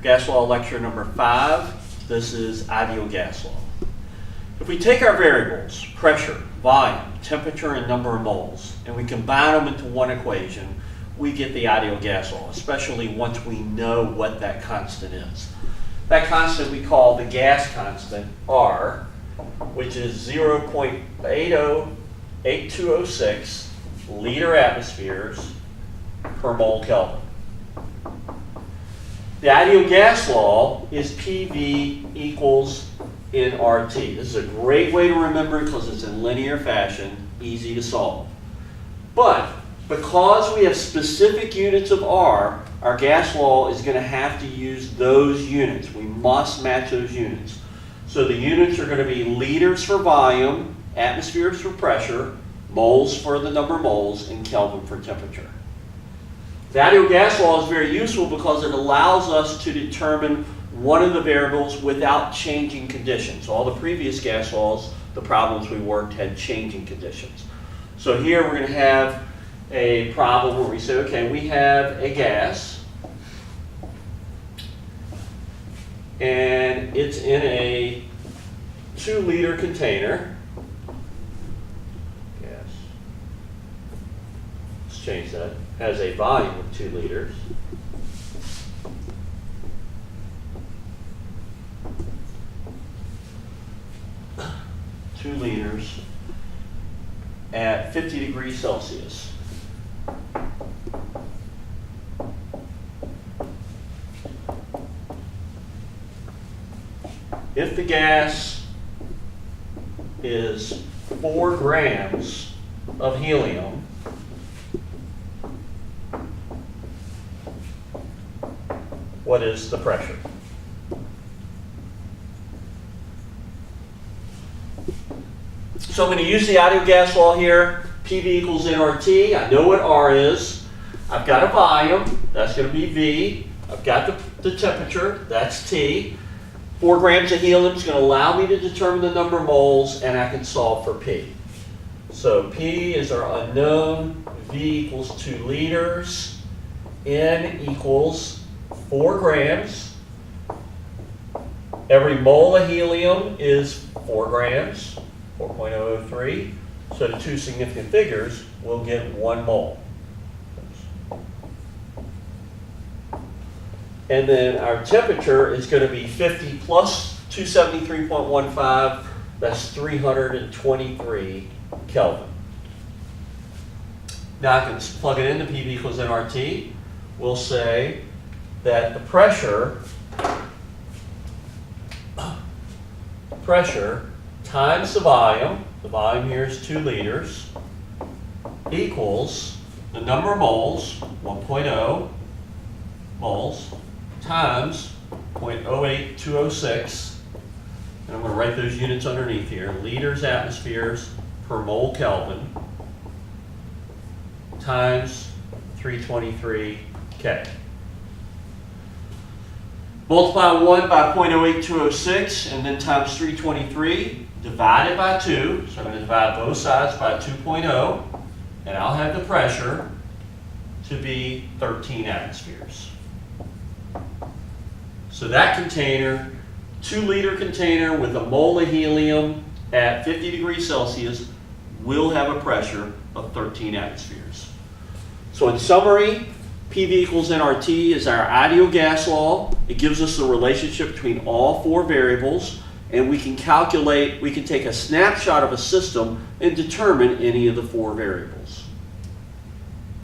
Gas law lecture number 5. This is ideal gas law. If we take our variables, pressure, volume, temperature, and number of moles, and we combine them into one equation, we get the ideal gas law, especially once we know what that constant is. That constant we call the gas constant, R, which is 0.808206 liter atmospheres per mole Kelvin. The ideal gas law is PV equals nRT. This is a great way to remember it because it's in linear fashion, easy to solve. But because we have specific units of R, our gas law is going to have to use those units. We must match those units. So the units are going to be liters for volume, atmospheres for pressure, moles for the number of moles, and Kelvin for temperature. The ideal gas law is very useful because it allows us to determine one of the variables without changing conditions. All the previous gas laws, the problems we worked had changing conditions. So here we're going to have a problem where we say, okay, we have a gas, and it's in a 2-liter container. Gas. Let's change that. Has a volume of 2 liters. Liters at 50 degrees Celsius. If the gas is 4 grams of helium, what is the pressure? So I'm going to use the ideal gas law here. PV equals nRT. I know what R is. I've got a volume. That's going to be V. I've got the temperature. That's T. 4 grams of helium is going to allow me to determine the number of moles, and I can solve for P. So P is our unknown. V equals 2 liters. N equals 4 grams. Every mole of helium is 4 grams. 4.003. So the two significant figures will get 1 mole. And then our temperature is going to be 50 plus 273.15. That's 323 Kelvin. Now I can plug it into PV equals nRT. We'll say that the pressure times the volume here is 2 liters, equals the number of moles, 1.0 moles, times 0.08206, and I'm going to write those units underneath here, liters atmospheres per mole Kelvin, times 323 K. Multiply 1 by 0.08206 and then times 323. Divided by 2, so I'm going to divide both sides by 2.0, and I'll have the pressure to be 13 atmospheres. So that container, 2-liter container with a mole of helium at 50 degrees Celsius, will have a pressure of 13 atmospheres. So in summary, PV equals nRT is our ideal gas law. It gives us the relationship between all 4 variables. And we can calculate, we can take a snapshot of a system and determine any of the 4 variables.